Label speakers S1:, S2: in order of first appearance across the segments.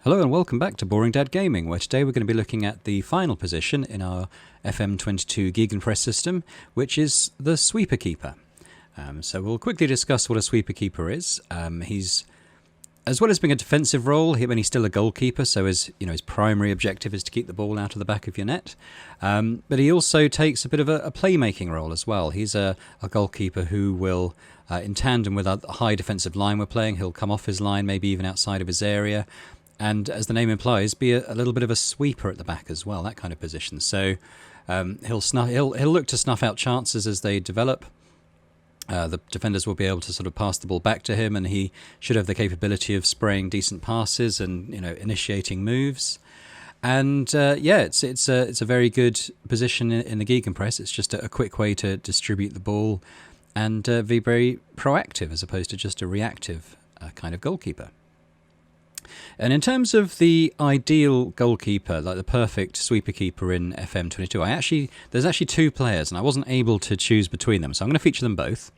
S1: Hello and welcome back to Boring Dad Gaming, where today we're going to be looking at the final position in our FM22 Gegenpress system, which is the sweeper keeper. So we'll quickly discuss what a sweeper keeper is. He's, as well as being a defensive role, he's still a goalkeeper, so his primary objective is to keep the ball out of the back of your net. But he also takes a bit of a playmaking role as well. He's a goalkeeper who will, in tandem with a high defensive line we're playing, he'll come off his line, maybe even outside of his area. And as the name implies, be a little bit of a sweeper at the back as well, that kind of position. So he'll look to snuff out chances as they develop. The defenders will be able to sort of pass the ball back to him, and he should have the capability of spraying decent passes and initiating moves. And it's a very good position in the Gegenpress. It's just a quick way to distribute the ball and be very proactive as opposed to just a reactive kind of goalkeeper. And in terms of the ideal goalkeeper, like the perfect sweeper keeper in FM22, there's actually two players, and I wasn't able to choose between them, so I'm going to feature them both.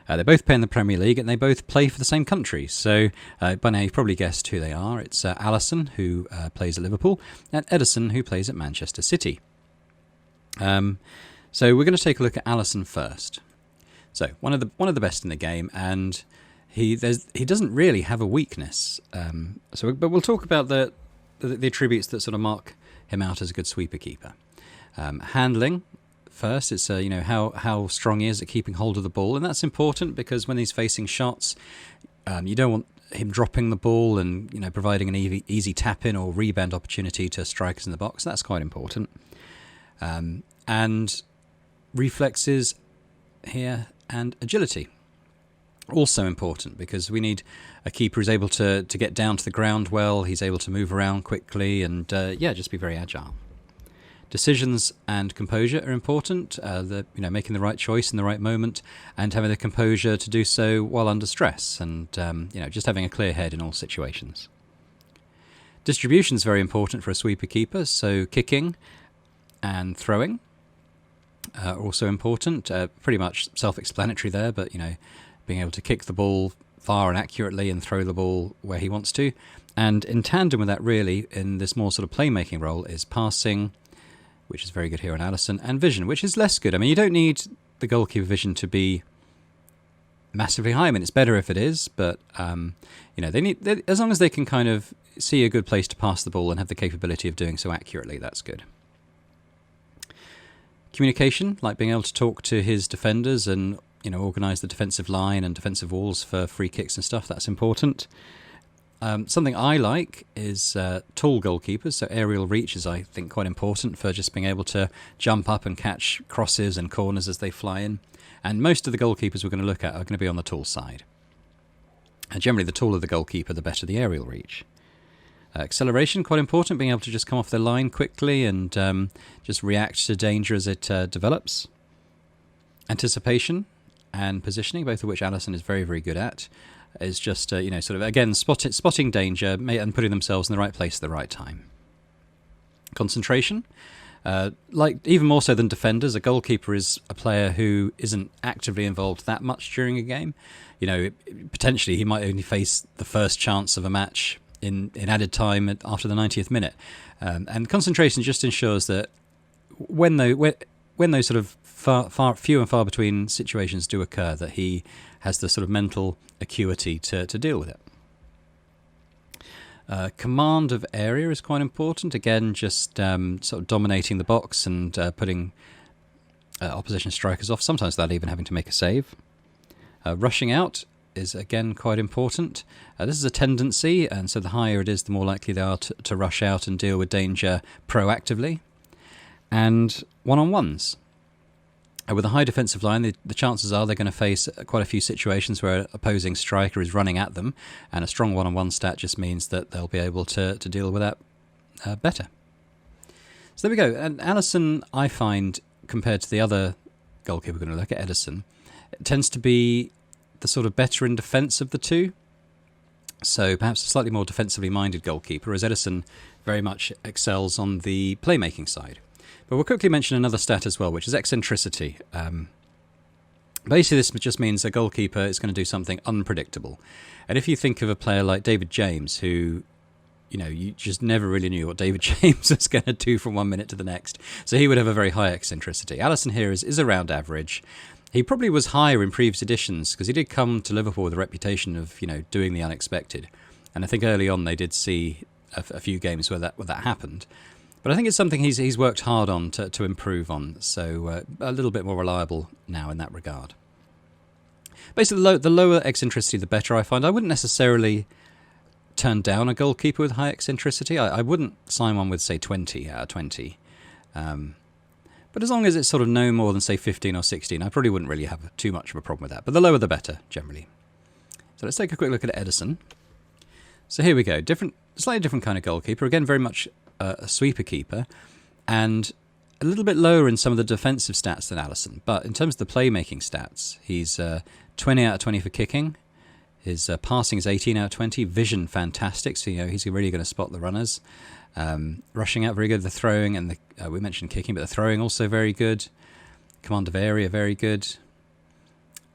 S1: They both play in the Premier League, and they both play for the same country. So by now you've probably guessed who they are. It's Alisson, who plays at Liverpool, and Ederson, who plays at Manchester City. So we're going to take a look at Alisson first. So one of the best in the game, and he doesn't really have a weakness. But we'll talk about the attributes that sort of mark him out as a good sweeper keeper. Handling first, it's how strong he is at keeping hold of the ball, and that's important because when he's facing shots, you don't want him dropping the ball and providing an easy tap in or rebound opportunity to strikers in the box. That's quite important. And reflexes here and agility. Also important because we need a keeper who's able to get down to the ground well, he's able to move around quickly and just be very agile. Decisions and composure are important, making the right choice in the right moment and having the composure to do so while under stress and just having a clear head in all situations. Distribution is very important for a sweeper keeper, so kicking and throwing are also important, pretty much self-explanatory there, but being able to kick the ball far and accurately and throw the ball where he wants to. And in tandem with that, really, in this more sort of playmaking role, is passing, which is very good here on Alisson, and vision, which is less good. I mean, you don't need the goalkeeper vision to be massively high. I mean, it's better if it is, but they need, as long as they can kind of see a good place to pass the ball and have the capability of doing so accurately, that's good. Communication, like being able to talk to his defenders and organise the defensive line and defensive walls for free kicks and stuff. That's important. Something I like is tall goalkeepers, so aerial reach is, I think, quite important for just being able to jump up and catch crosses and corners as they fly in. And most of the goalkeepers we're going to look at are going to be on the tall side. And generally, the taller the goalkeeper, the better the aerial reach. Acceleration, quite important, being able to just come off the line quickly and just react to danger as it develops. Anticipation and positioning, both of which Alisson is very, very good at, is just, spotting danger and putting themselves in the right place at the right time. Concentration, even more so than defenders, a goalkeeper is a player who isn't actively involved that much during a game. Potentially he might only face the first chance of a match in added time after the 90th minute. And concentration just ensures that when those sort of few and far between situations do occur, that he has the sort of mental acuity to deal with it. Command of area is quite important. Again, just sort of dominating the box and putting opposition strikers off, sometimes without even having to make a save. Rushing out is, again, quite important. This is a tendency, and so the higher it is, the more likely they are to rush out and deal with danger proactively. And one-on-ones. With a high defensive line, the chances are they're going to face quite a few situations where an opposing striker is running at them, and a strong one-on-one stat just means that they'll be able to deal with that better. So there we go. And Alisson, I find, compared to the other goalkeeper we're going to look at, Ederson, it tends to be the sort of better in defence of the two. So perhaps a slightly more defensively minded goalkeeper, as Ederson very much excels on the playmaking side. But we'll quickly mention another stat as well, which is eccentricity. Basically, this just means a goalkeeper is going to do something unpredictable. And if you think of a player like David James, who you just never really knew what David James was going to do from 1 minute to the next. So he would have a very high eccentricity. Alisson here is around average. He probably was higher in previous editions because he did come to Liverpool with a reputation of, doing the unexpected. And I think early on they did see a few games where that happened. But I think it's something he's worked hard on to improve on. So a little bit more reliable now in that regard. Basically, the lower eccentricity, the better, I find. I wouldn't necessarily turn down a goalkeeper with high eccentricity. I wouldn't sign one with, say, 20 out of 20. But as long as it's sort of no more than, say, 15 or 16, I probably wouldn't really have too much of a problem with that. But the lower the better, generally. So let's take a quick look at Ederson. So here we go. Slightly different kind of goalkeeper. Again, very much a sweeper keeper. And a little bit lower in some of the defensive stats than Alisson. But in terms of the playmaking stats, he's 20 out of 20 for kicking. His passing is 18 out of 20. Vision, fantastic. So, he's really going to spot the runners. Rushing out, very good. The throwing, and we mentioned kicking, but the throwing also very good. Command of area, very good.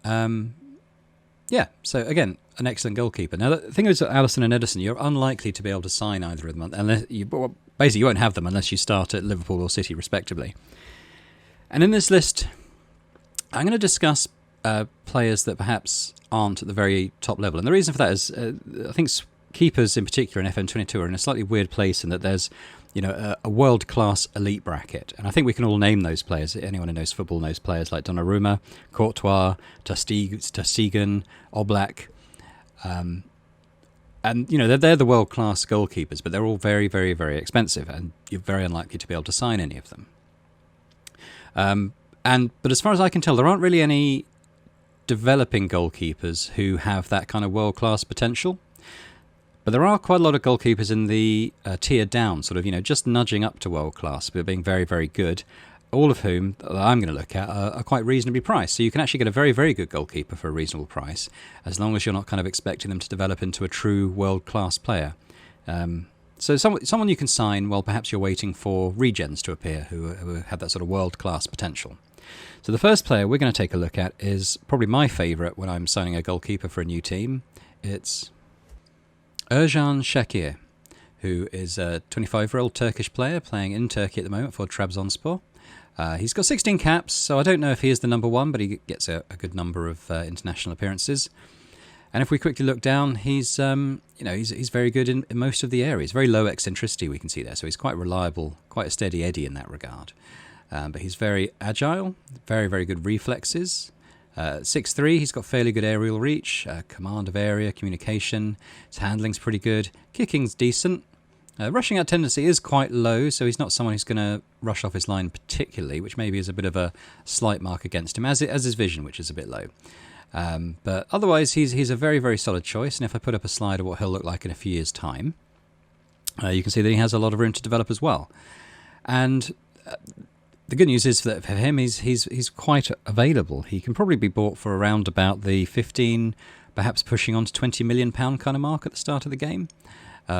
S1: So again, an excellent goalkeeper. Now, the thing is, Alisson and Ederson, you're unlikely to be able to sign either of them. Unless you won't have them unless you start at Liverpool or City, respectively. And in this list, I'm going to discuss players that perhaps aren't at the very top level. And the reason for that is I think keepers in particular in FM22 are in a slightly weird place in that there's a world-class elite bracket. And I think we can all name those players. Anyone who knows football knows players like Donnarumma, Courtois, Stegen, Oblak. And, they're the world-class goalkeepers, but they're all very, very, very expensive, and you're very unlikely to be able to sign any of them. But as far as I can tell, there aren't really any developing goalkeepers who have that kind of world-class potential. But there are quite a lot of goalkeepers in the tier down, sort of, just nudging up to world-class, but being very, very good, all of whom that I'm going to look at are quite reasonably priced. So you can actually get a very, very good goalkeeper for a reasonable price, as long as you're not kind of expecting them to develop into a true world-class player. So someone you can sign while perhaps you're waiting for regens to appear who have that sort of world-class potential. So the first player we're going to take a look at is probably my favourite when I'm signing a goalkeeper for a new team. It's Ugurcan Cakir, who is a 25-year-old Turkish player playing in Turkey at the moment for Trabzonspor. He's got 16 caps, so I don't know if he is the number one, but he gets a good number of international appearances. And if we quickly look down, he's very good in most of the areas. Very low eccentricity we can see there, so he's quite reliable, quite a steady Eddie in that regard. But he's very agile, very, very good reflexes. 6'3", he's got fairly good aerial reach, command of area, communication. His handling's pretty good. Kicking's decent. Rushing out tendency is quite low, so he's not someone who's going to rush off his line particularly, which maybe is a bit of a slight mark against him, as his vision, which is a bit low. But otherwise, he's a very, very solid choice, and if I put up a slide of what he'll look like in a few years' time, you can see that he has a lot of room to develop as well. And the good news is that for him, he's quite available. He can probably be bought for around about the 15, perhaps pushing on to £20 million kind of mark at the start of the game,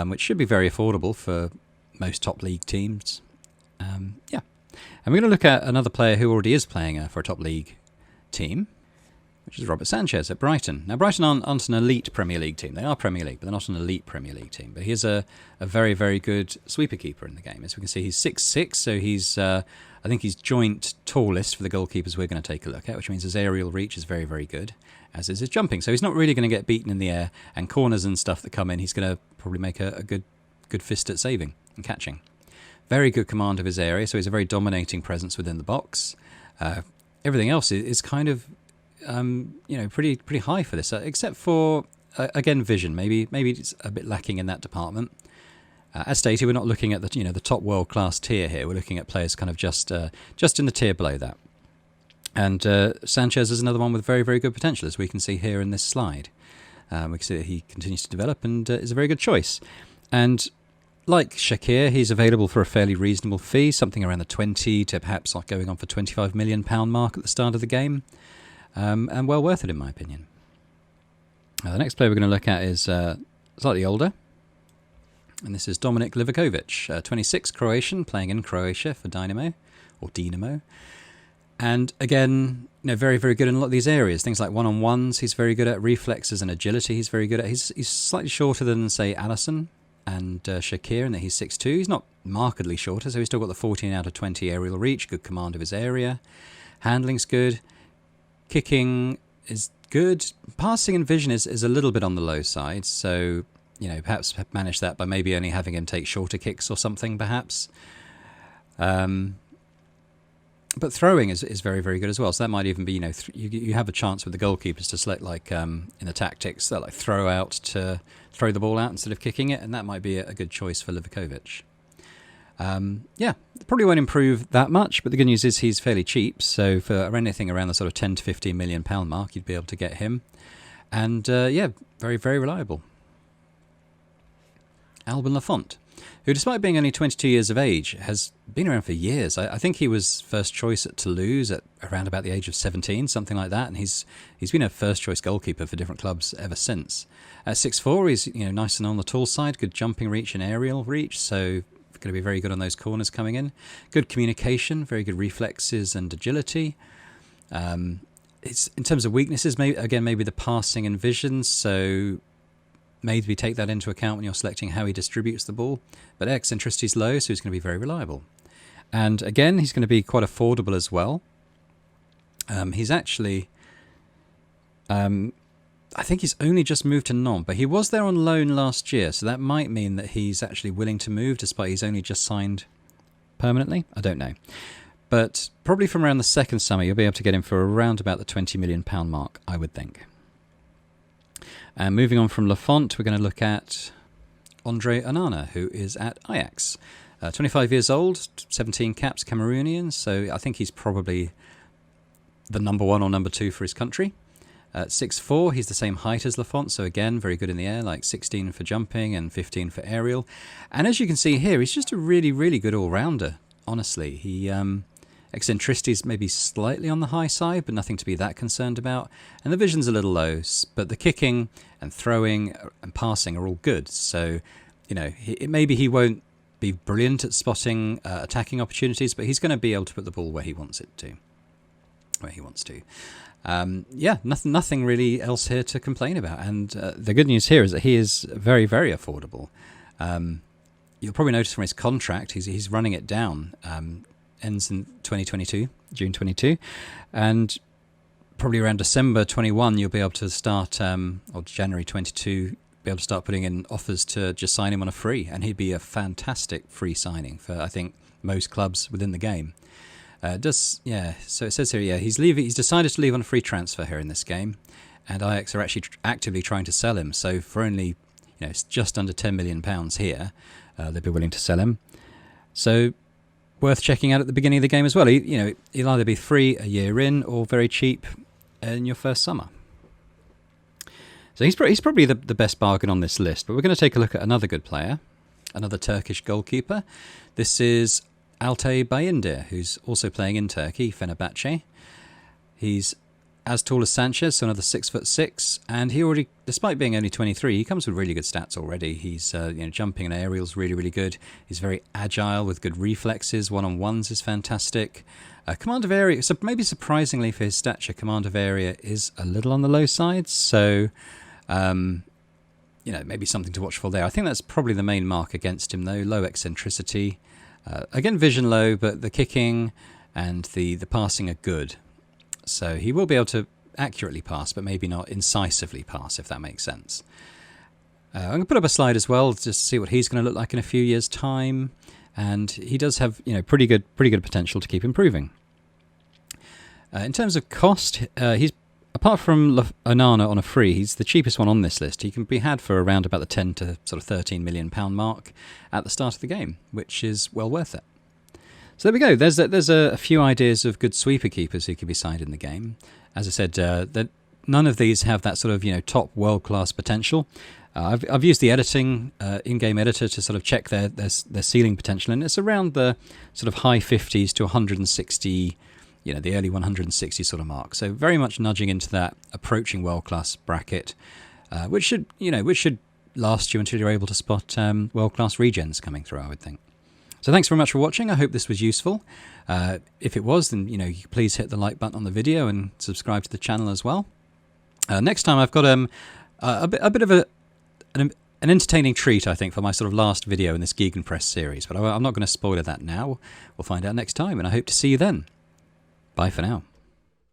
S1: which should be very affordable for most top league teams. And we're going to look at another player who already is playing for a top league team, which is Robert Sanchez at Brighton. Now, Brighton aren't an elite Premier League team. They are Premier League, but they're not an elite Premier League team. But he is a very, very good sweeper keeper in the game. As we can see, he's 6'6", so he's I think he's joint tallest for the goalkeepers we're going to take a look at, which means his aerial reach is very, very good, as is his jumping. So he's not really going to get beaten in the air, and corners and stuff that come in, he's going to probably make a good fist at saving and catching. Very good command of his area, so he's a very dominating presence within the box. Everything else is kind of pretty high for this, except for again vision. Maybe it's a bit lacking in that department. As stated, we're not looking at the top world class tier here. We're looking at players kind of just in the tier below that. And Sanchez is another one with very, very good potential, as we can see here in this slide. We can see that he continues to develop and is a very good choice. And like Cakir, he's available for a fairly reasonable fee, something around the 20 to perhaps like going on for £25 million mark at the start of the game. And well worth it, in my opinion. The next player we're going to look at is slightly older. And this is Dominik Livakovic, 26, Croatian, playing in Croatia for Dinamo. And again, very, very good in a lot of these areas. Things like one-on-ones, he's very good at. Reflexes and agility, he's very good at. He's slightly shorter than, say, Alisson. and Cakir, in that he's 6'2". He's not markedly shorter, so he's still got the 14 out of 20 aerial reach, good command of his area. Handling's good. Kicking is good. Passing and vision is a little bit on the low side, so perhaps manage that by maybe only having him take shorter kicks or something, perhaps. But throwing is very, very good as well. So that might even be, you have a chance with the goalkeepers to select, like in the tactics, they'll like throw out to throw the ball out instead of kicking it, and that might be a good choice for Livakovic. Yeah, probably won't improve that much, but the good news is he's fairly cheap. So for anything around the sort of 10 to 15 million pound mark, you'd be able to get him. And yeah, very, very reliable. Alban Lafont, who, despite being only 22 years of age, has been around for years. I think he was first choice at Toulouse at around about the age of 17, something like that, and he's been a first choice goalkeeper for different clubs ever since. At 6'4", he's nice and on the tall side, good jumping reach and aerial reach, so going to be very good on those corners coming in. Good communication, very good reflexes and agility. It's in terms of weaknesses, maybe the passing and vision, so maybe take that into account when you're selecting how he distributes the ball. But eccentricity is low, so he's going to be very reliable. And again, he's going to be quite affordable as well. He's actually, I think he's only just moved to Nantes, but he was there on loan last year, so that might mean that he's actually willing to move despite he's only just signed permanently. I don't know. But probably from around the second summer, you'll be able to get him for around about the £20 million mark, I would think. And moving on from Lafont, we're going to look at Andre Onana, who is at Ajax. 25 years old, 17 caps, Cameroonian, so I think he's probably the number 1 or number 2 for his country. At 6'4", he's the same height as Lafont, so again, very good in the air, like 16 for jumping and 15 for aerial. And as you can see here, he's just a really, really good all-rounder, honestly. He eccentricity is maybe slightly on the high side, but nothing to be that concerned about. And the vision's a little low, but the kicking and throwing and passing are all good. So, maybe he won't be brilliant at spotting attacking opportunities, but he's going to be able to put the ball where he wants it to. Yeah, nothing really else here to complain about. And the good news here is that he is very, very affordable. You'll probably notice from his contract, he's running it down. Ends in 2022, June 22, and probably around December 21, you'll be able to start, or January 22, be able to start putting in offers to just sign him on a free, and he'd be a fantastic free signing for, I think, most clubs within the game. So it says here, yeah, he's decided to leave on a free transfer here in this game, and Ajax are actually actively trying to sell him. So for only, it's just under £10 million here, they'd be willing to sell him. So worth checking out at the beginning of the game as well. He'll either be free a year in or very cheap in your first summer. So he's probably the best bargain on this list. But we're going to take a look at another good player, another Turkish goalkeeper. This is Altay Bayindir, who's also playing in Turkey, Fenerbahce. He's as tall as Sanchez, so another 6'6", and he already, despite being only 23, he comes with really good stats already. He's jumping and aerials really, really good. He's very agile with good reflexes. One-on-ones is fantastic. Command of area, so maybe surprisingly for his stature, command of area is a little on the low side. So, maybe something to watch for there. I think that's probably the main mark against him, though. Low eccentricity. Again, vision low, but the kicking and the passing are good. So he will be able to accurately pass, but maybe not incisively pass, if that makes sense. I'm going to put up a slide as well, just to see what he's going to look like in a few years' time. And he does have, pretty good potential to keep improving. In terms of cost, he's, apart from Onana on a free, he's the cheapest one on this list. He can be had for around about the 10 to sort of £13 million mark at the start of the game, which is well worth it. So there we go. There's a few ideas of good sweeper keepers who could be signed in the game. As I said, that none of these have that sort of top world-class potential. I've used the editing in-game editor to sort of check their ceiling potential, and it's around the sort of high 50s to 160, the early 160 sort of mark. So very much nudging into that approaching world-class bracket, which should last you until you're able to spot world-class regens coming through, I would think. So thanks very much for watching. I hope this was useful. If it was, then please hit the like button on the video and subscribe to the channel as well. Next time I've got a bit of an an entertaining treat, I think, for my sort of last video in this Gegenpress series. But I'm not going to spoil that now. We'll find out next time, and I hope to see you then. Bye for now.